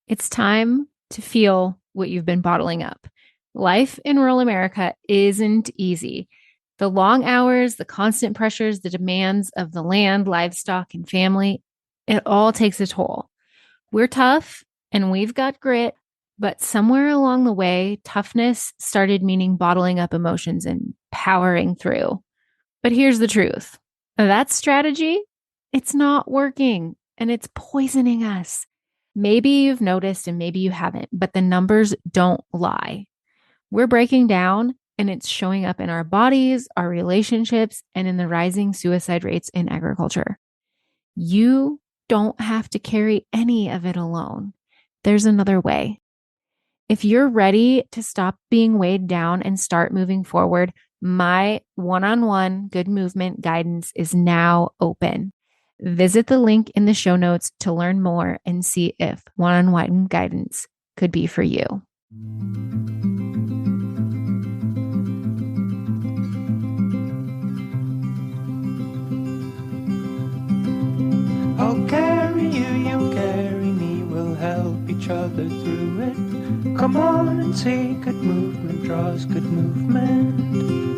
It's time to feel what you've been bottling up. Life in rural America isn't easy. The long hours, the constant pressures, the demands of the land, livestock, and family, it all takes a toll. We're tough and we've got grit, but somewhere along the way, toughness started meaning bottling up emotions and powering through. But here's the truth. That strategy, it's not working and it's poisoning us. Maybe you've noticed and maybe you haven't, but the numbers don't lie. We're breaking down and it's showing up in our bodies, our relationships, and in the rising suicide rates in agriculture. You don't have to carry any of it alone. There's another way. If you're ready to stop being weighed down and start moving forward, my one-on-one good movement guidance is now open. Visit the link in the show notes to learn more and see if one-on-one guidance could be for you. I'll carry you, you carry me, we'll help each other through it. Come on and see, good movement draws good movement.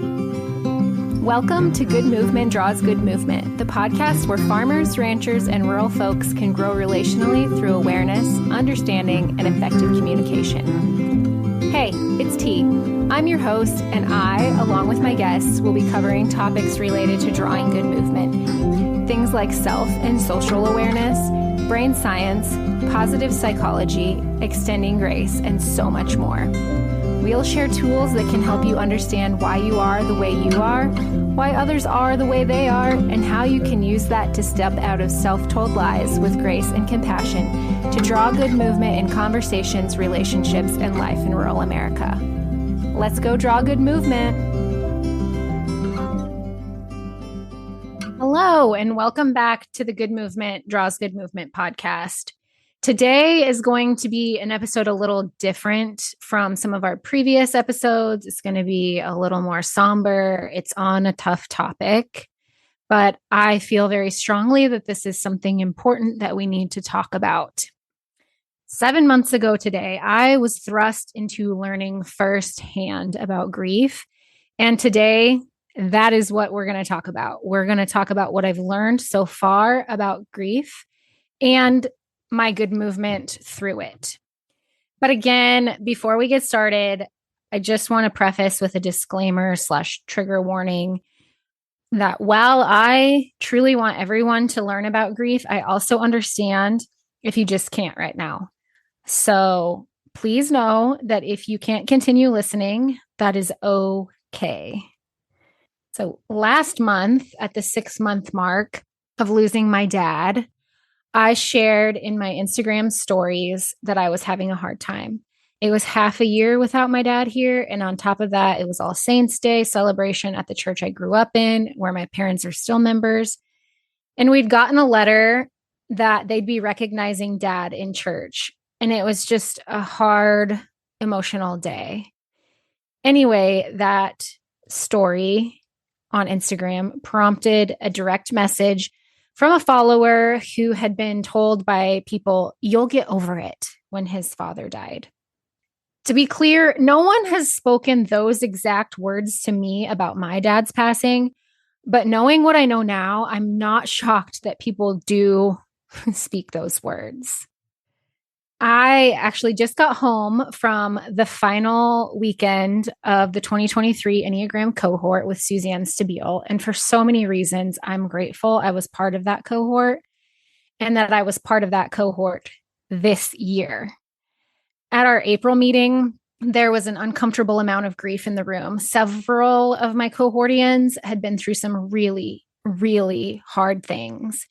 Welcome to Good Movement Draws Good Movement, the podcast where farmers, ranchers, and rural folks can grow relationally through awareness, understanding, and effective communication. Hey, it's T. I'm your host, and I, along with my guests, will be covering topics related to drawing good movement. Things like self and social awareness, brain science, positive psychology, extending grace, and so much more. We'll share tools that can help you understand why you are the way you are, why others are the way they are, and how you can use that to step out of self-told lies with grace and compassion to draw good movement in conversations, relationships, and life in rural America. Let's go draw good movement. Hello, and welcome back to the Good Movement Draws Good Movement podcast. Today is going to be an episode a little different from some of our previous episodes. It's going to be a little more somber. It's on a tough topic, but I feel very strongly that this is something important that we need to talk about. 7 months ago today, I was thrust into learning firsthand about grief. And today, that is what we're going to talk about. We're going to talk about what I've learned so far about grief and my good movement through it. But again, before we get started, I just want to preface with a disclaimer / trigger warning that while I truly want everyone to learn about grief, I also understand if you just can't right now. So please know that if you can't continue listening, that is okay. So last month at the 6-month mark of losing my dad, I shared in my Instagram stories that I was having a hard time. It was half a year without my dad here. And on top of that, it was All Saints Day celebration at the church I grew up in, where my parents are still members. And we'd gotten a letter that they'd be recognizing dad in church. And it was just a hard, emotional day. Anyway, that story on Instagram prompted a direct message from a follower who had been told by people, "You'll get over it," when his father died. To be clear, no one has spoken those exact words to me about my dad's passing, but knowing what I know now, I'm not shocked that people do speak those words. I actually just got home from the final weekend of the 2023 Enneagram Cohort with Suzanne Stabile. And for so many reasons, I'm grateful I was part of that cohort and that I was part of that cohort this year. At our April meeting, there was an uncomfortable amount of grief in the room. Several of my cohortians had been through some really, really hard things.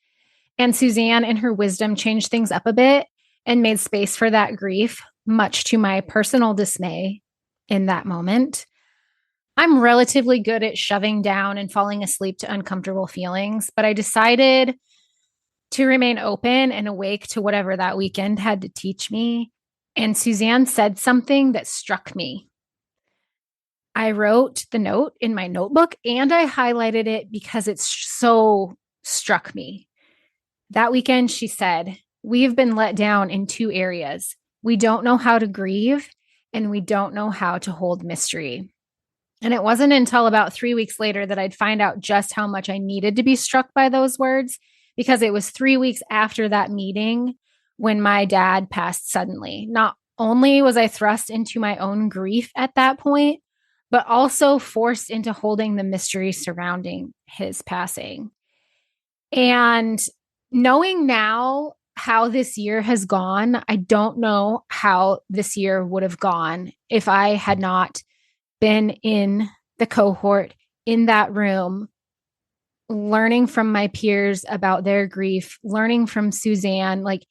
And Suzanne, in her wisdom, changed things up a bit and made space for that grief, much to my personal dismay in that moment. I'm relatively good at shoving down and falling asleep to uncomfortable feelings, but I decided to remain open and awake to whatever that weekend had to teach me. And Suzanne said something that struck me. I wrote the note in my notebook and I highlighted it because it so struck me. That weekend, she said, "We have been let down in 2 areas, we don't know how to grieve, and we don't know how to hold mystery. And it wasn't until about 3 weeks later that I'd find out just how much I needed to be struck by those words, because it was 3 weeks after that meeting when my dad passed suddenly. Not only was I thrust into my own grief at that point, but also forced into holding the mystery surrounding his passing. And knowing now how this year has gone, I don't know how this year would have gone if I had not been in the cohort, in that room, learning from my peers about their grief, learning from Suzanne. Like,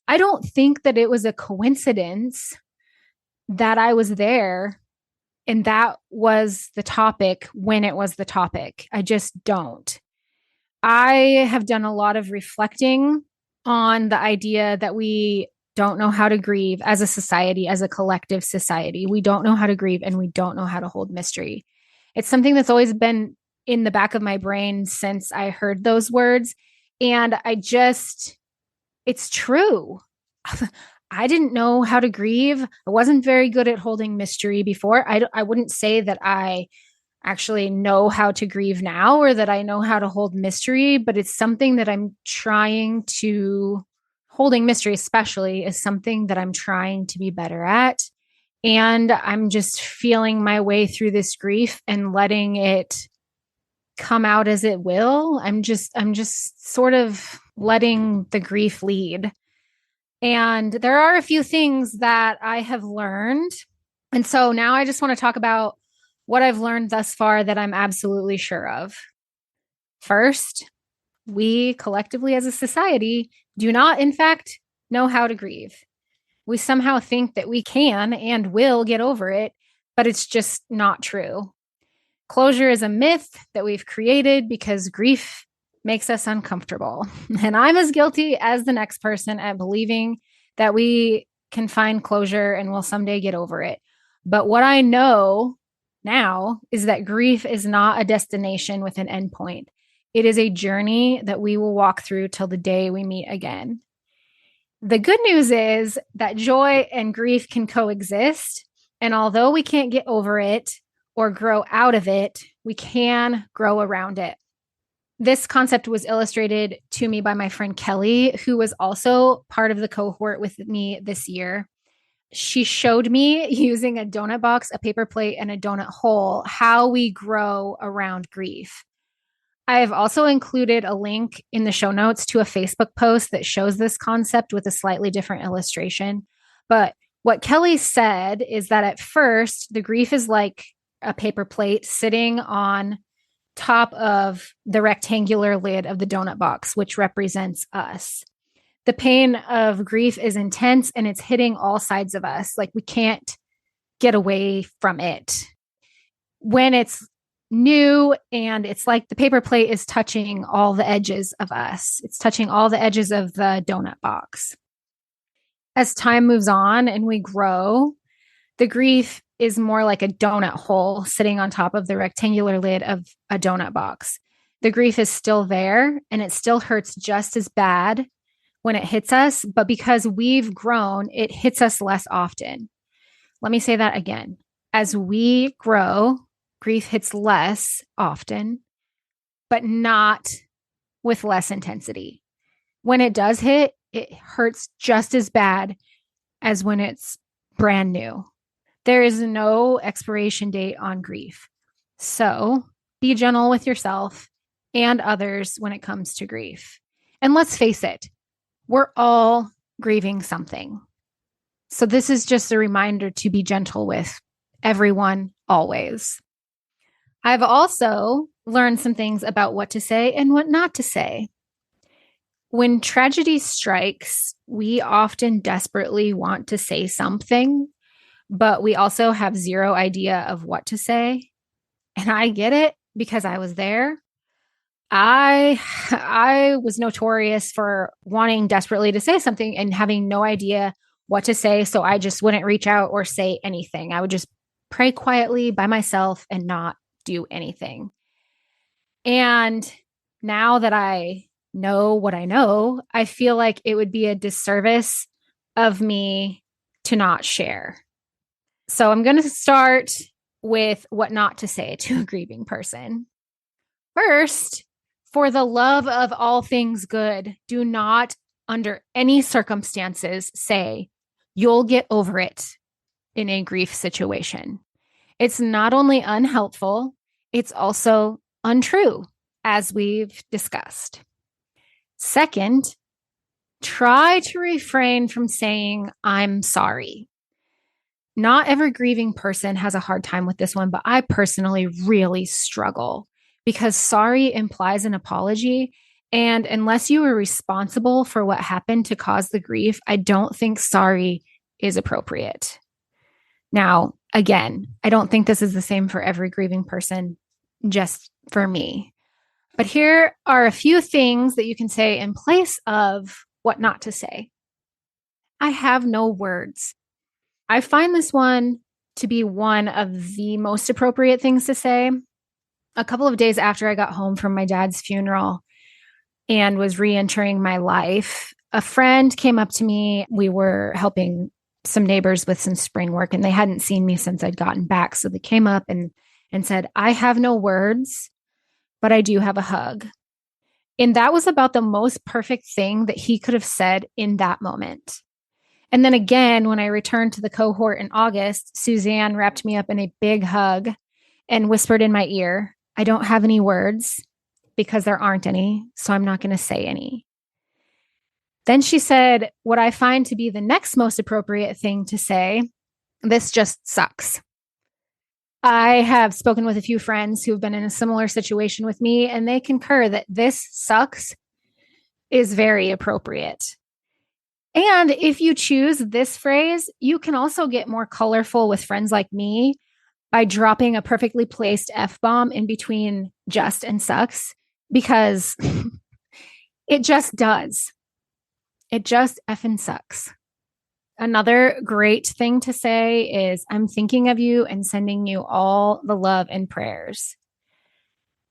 I don't think that it was a coincidence that I was there and that was the topic when it was the topic. I just don't. I have done a lot of reflecting on the idea that we don't know how to grieve as a society, as a collective society. We don't know how to grieve and we don't know how to hold mystery. It's something that's always been in the back of my brain since I heard those words. And it's true. I didn't know how to grieve. I wasn't very good at holding mystery before. I wouldn't say that I actually know how to grieve now or that I know how to hold mystery, but it's something that holding mystery especially is something that I'm trying to be better at. And I'm just feeling my way through this grief and letting it come out as it will. I'm just sort of letting the grief lead. And there are a few things that I have learned. And so now I just want to talk about what I've learned thus far that I'm absolutely sure of. First, we collectively as a society do not, in fact, know how to grieve. We somehow think that we can and will get over it, but it's just not true. Closure is a myth that we've created because grief makes us uncomfortable. And I'm as guilty as the next person at believing that we can find closure and will someday get over it. But what I know now is that grief is not a destination with an endpoint. It is a journey that we will walk through till the day we meet again. The good news is that joy and grief can coexist. And although we can't get over it or grow out of it, we can grow around it. This concept was illustrated to me by my friend Kelly, who was also part of the cohort with me this year. She showed me using a donut box, a paper plate, and a donut hole how we grow around grief. I have also included a link in the show notes to a Facebook post that shows this concept with a slightly different illustration. But what Kelly said is that at first, the grief is like a paper plate sitting on top of the rectangular lid of the donut box, which represents us. The pain of grief is intense and it's hitting all sides of us. Like we can't get away from it. When it's new and it's like the paper plate is touching all the edges of us, it's touching all the edges of the donut box. As time moves on and we grow, the grief is more like a donut hole sitting on top of the rectangular lid of a donut box. The grief is still there and it still hurts just as bad when it hits us, but because we've grown, it hits us less often. Let me say that again. As we grow, grief hits less often, but not with less intensity. When it does hit, it hurts just as bad as when it's brand new. There is no expiration date on grief. So be gentle with yourself and others when it comes to grief. And let's face it, we're all grieving something. So this is just a reminder to be gentle with everyone always. I've also learned some things about what to say and what not to say. When tragedy strikes, we often desperately want to say something, but we also have zero idea of what to say. And I get it because I was there. I was notorious for wanting desperately to say something and having no idea what to say. So I just wouldn't reach out or say anything. I would just pray quietly by myself and not do anything. And now that I know what I know, I feel like it would be a disservice of me to not share. So I'm going to start with what not to say to a grieving person. First, for the love of all things good, do not, under any circumstances, say, you'll get over it in a grief situation. It's not only unhelpful, it's also untrue, as we've discussed. Second, try to refrain from saying, I'm sorry. Not every grieving person has a hard time with this one, but I personally really struggle because sorry implies an apology. And unless you were responsible for what happened to cause the grief, I don't think sorry is appropriate. Now, again, I don't think this is the same for every grieving person, just for me. But here are a few things that you can say in place of what not to say. I have no words. I find this one to be one of the most appropriate things to say. A couple of days after I got home from my dad's funeral and was re-entering my life, a friend came up to me. We were helping some neighbors with some spring work, and they hadn't seen me since I'd gotten back. So they came up and said, I have no words, but I do have a hug. And that was about the most perfect thing that he could have said in that moment. And then again, when I returned to the cohort in August, Suzanne wrapped me up in a big hug and whispered in my ear, I don't have any words because there aren't any, so I'm not going to say any. Then she said, what I find to be the next most appropriate thing to say, this just sucks. I have spoken with a few friends who've been in a similar situation with me, and they concur that this sucks is very appropriate. And if you choose this phrase, you can also get more colorful with friends like me by dropping a perfectly placed F-bomb in between just and sucks, because it just does. It just effing sucks. Another great thing to say is, I'm thinking of you and sending you all the love and prayers.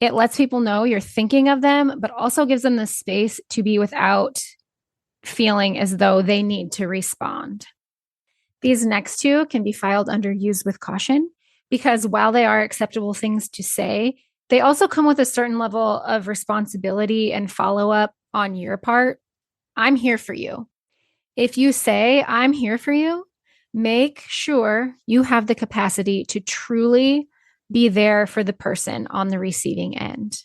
It lets people know you're thinking of them, but also gives them the space to be without feeling as though they need to respond. These next two can be filed under use with caution because while they are acceptable things to say, they also come with a certain level of responsibility and follow-up on your part. I'm here for you. If you say, I'm here for you, make sure you have the capacity to truly be there for the person on the receiving end.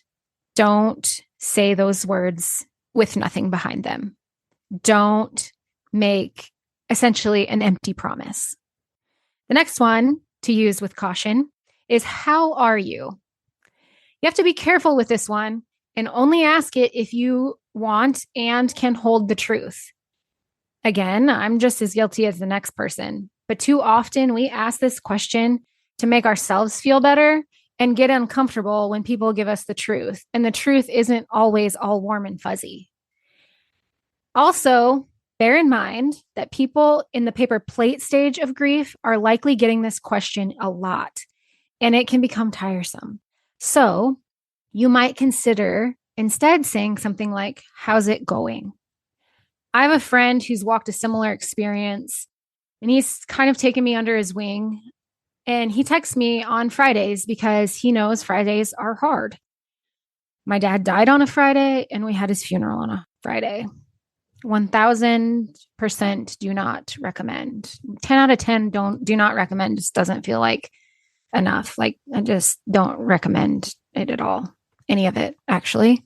Don't say those words with nothing behind them. Don't make essentially an empty promise. The next one to use with caution is, how are you? You have to be careful with this one and only ask it if you want and can hold the truth. Again, I'm just as guilty as the next person, but too often we ask this question to make ourselves feel better and get uncomfortable when people give us the truth. And the truth isn't always all warm and fuzzy. Also, bear in mind that people in the paper plate stage of grief are likely getting this question a lot, and it can become tiresome. So you might consider instead saying something like, how's it going? I have a friend who's walked a similar experience, and he's kind of taken me under his wing, and he texts me on Fridays because he knows Fridays are hard. My dad died on a Friday, and we had his funeral on a Friday. 1000% do not recommend. 10 out of 10 do not recommend. Just doesn't feel like enough. Like, I just don't recommend it at all. Any of it, actually.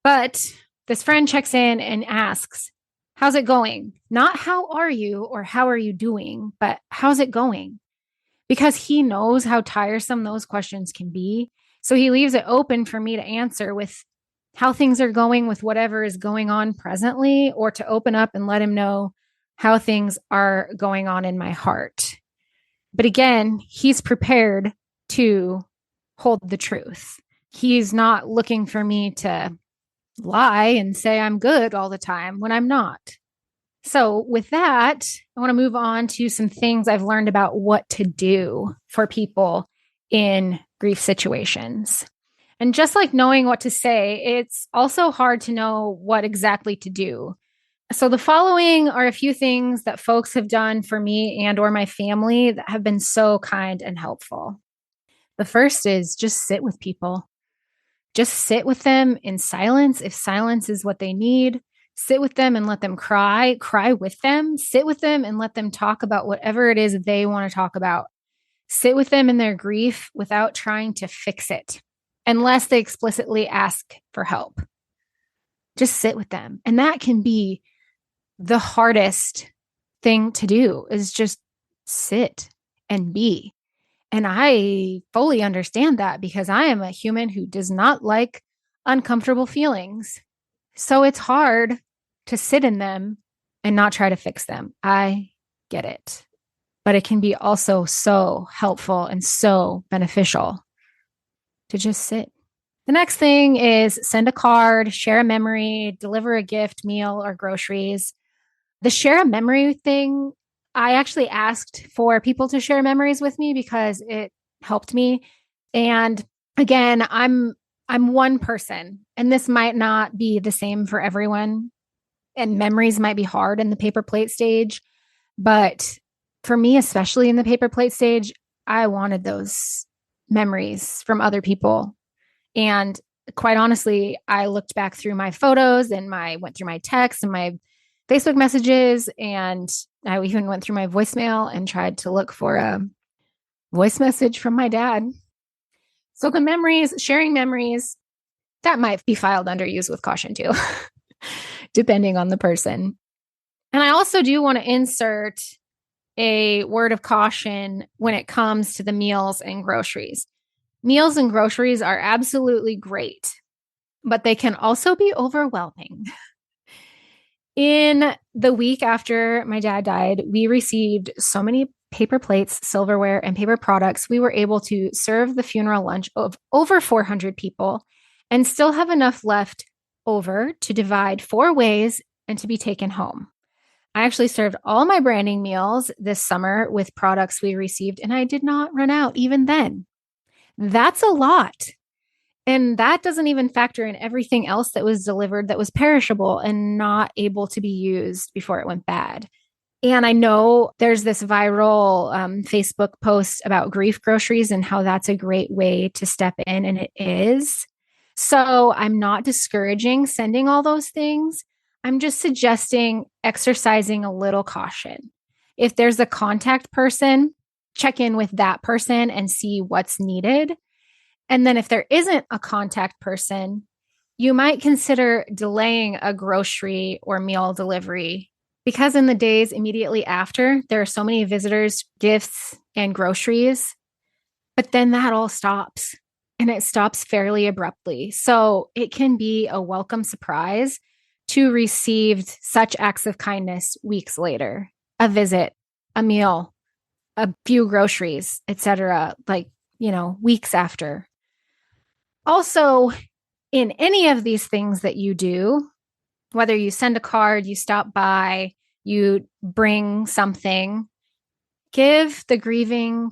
But this friend checks in and asks, how's it going? Not how are you or how are you doing, but how's it going? Because he knows how tiresome those questions can be. So he leaves it open for me to answer with how things are going with whatever is going on presently, or to open up and let him know how things are going on in my heart. But again, he's prepared to hold the truth. He's not looking for me to lie and say I'm good all the time when I'm not. So with that, I want to move on to some things I've learned about what to do for people in grief situations. And just like knowing what to say, it's also hard to know what exactly to do. So the following are a few things that folks have done for me and or my family that have been so kind and helpful. The first is just sit with people. Just sit with them in silence if silence is what they need. Sit with them and let them cry with them. Sit with them and let them talk about whatever it is they want to talk about. Sit with them in their grief without trying to fix it, unless they explicitly ask for help. Just sit with them. And that can be the hardest thing to do, is just sit and be. And I fully understand that because I am a human who does not like uncomfortable feelings. So it's hard to sit in them and not try to fix them. I get it. But it can be also so helpful and so beneficial to just sit. The next thing is send a card, share a memory, deliver a gift, meal, or groceries. The share a memory thing, I actually asked for people to share memories with me because it helped me. And again, I'm one person, and this might not be the same for everyone. And memories might be hard in the paper plate stage, but for me, especially in the paper plate stage, I wanted those memories from other people. And quite honestly, I looked back through my photos and went through my texts and my Facebook messages, and I even went through my voicemail and tried to look for a voice message from my dad. So the memories, sharing memories, that might be filed under use with caution too, depending on the person. And I also do want to insert a word of caution when it comes to the meals and groceries. Meals and groceries are absolutely great, but they can also be overwhelming. In the week after my dad died, we received so many paper plates, silverware, and paper products. We were able to serve the funeral lunch of over 400 people and still have enough left over to divide 4 ways and to be taken home. I actually served all my branding meals this summer with products we received, and I did not run out even then. That's a lot. And that doesn't even factor in everything else that was delivered that was perishable and not able to be used before it went bad. And I know there's this viral Facebook post about grief groceries and how that's a great way to step in, and it is. So I'm not discouraging sending all those things. I'm just suggesting exercising a little caution. If there's a contact person, check in with that person and see what's needed. And then if there isn't a contact person, you might consider delaying a grocery or meal delivery, because in the days immediately after, there are so many visitors, gifts, and groceries, but then that all stops, and it stops fairly abruptly. So it can be a welcome surprise to receive such acts of kindness weeks later, a visit, a meal, a few groceries, etc., weeks after. Also, in any of these things that you do, whether you send a card, you stop by, you bring something, give the grieving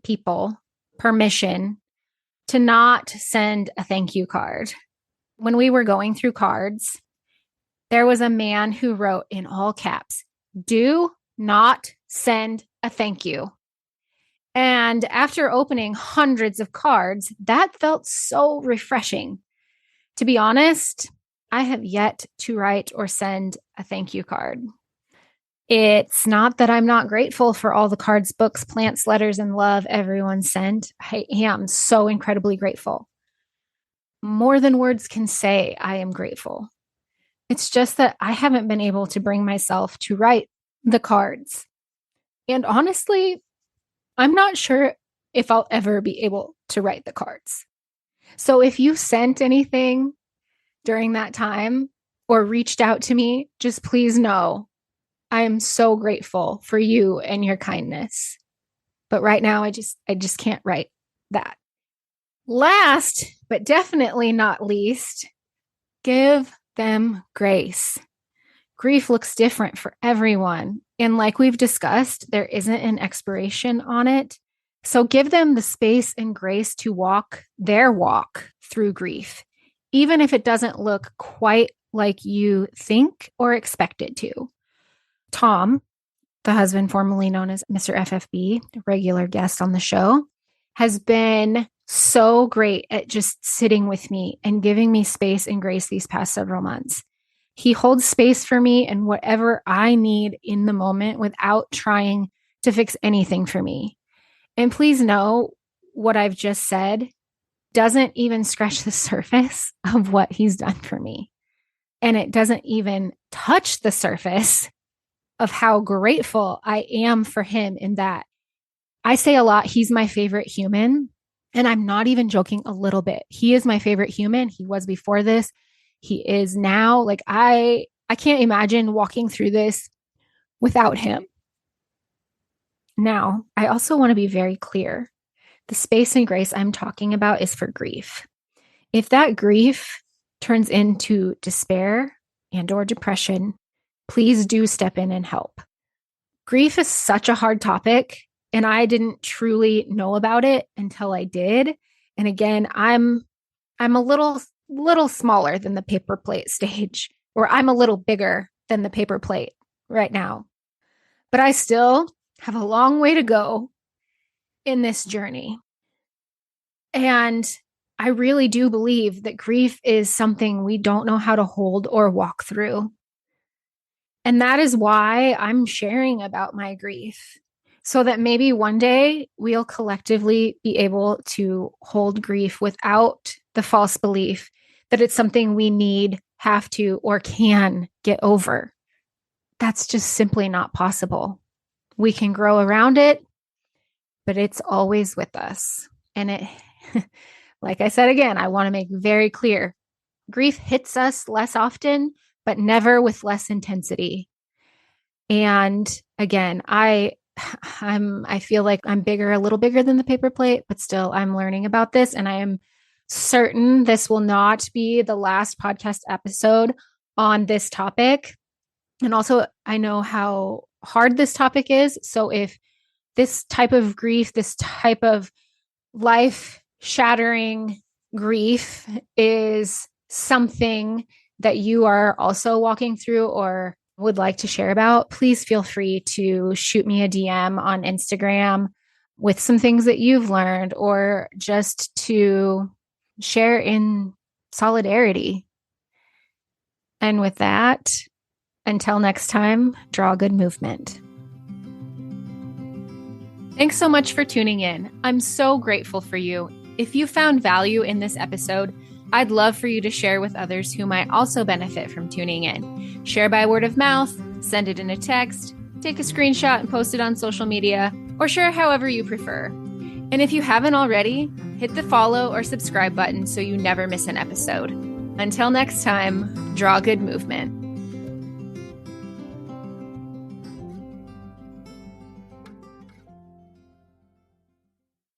people permission to not send a thank you card. When we were going through cards, there was a man who wrote in all caps, "Do not send a thank you." And after opening hundreds of cards, that felt so refreshing. To be honest, I have yet to write or send a thank you card. It's not that I'm not grateful for all the cards, books, plants, letters, and love everyone sent. I am so incredibly grateful. More than words can say, I am grateful. It's just that I haven't been able to bring myself to write the cards. And honestly, I'm not sure if I'll ever be able to write the cards. So if you sent anything during that time or reached out to me, just please know I am so grateful for you and your kindness. But right now, I just can't write that. Last, but definitely not least, give them grace. Grief looks different for everyone. And like we've discussed, there isn't an expiration on it. So give them the space and grace to walk their walk through grief, even if it doesn't look quite like you think or expect it to. Tom, the husband formerly known as Mr. FFB, a regular guest on the show, has been so great at just sitting with me and giving me space and grace these past several months. He holds space for me and whatever I need in the moment without trying to fix anything for me. And please know what I've just said doesn't even scratch the surface of what he's done for me. And it doesn't even touch the surface of how grateful I am for him in that. I say a lot, he's my favorite human. And I'm not even joking a little bit. He is my favorite human. He was before this. He is now. Like I can't imagine walking through this without him. Now, I also want to be very clear. The space and grace I'm talking about is for grief. If that grief turns into despair and or depression, please do step in and help. Grief is such a hard topic, and I didn't truly know about it until I did. And again, I'm a little smaller than the paper plate stage, or I'm a little bigger than the paper plate right now. But I still have a long way to go in this journey. And I really do believe that grief is something we don't know how to hold or walk through. And that is why I'm sharing about my grief, so that maybe one day we'll collectively be able to hold grief without the false belief that it's something we need, have to, or can get over. That's just simply not possible. We can grow around it, but it's always with us. And it, like I said again, I want to make very clear, grief hits us less often, but never with less intensity. And again, I feel like I'm a little bigger than the paper plate, but still I'm learning about this. And I am certain this will not be the last podcast episode on this topic. And also I know how hard this topic is. So if this type of grief, this type of life shattering grief is something that you are also walking through or would like to share about, please feel free to shoot me a DM on Instagram with some things that you've learned, or just to share in solidarity. And with that, until next time, draw good movement. Thanks so much for tuning in. I'm so grateful for you. If you found value in this episode, I'd love for you to share with others who might also benefit from tuning in. Share by word of mouth, send it in a text, take a screenshot and post it on social media, or share however you prefer. And if you haven't already, hit the follow or subscribe button so you never miss an episode. Until next time, draw good movement.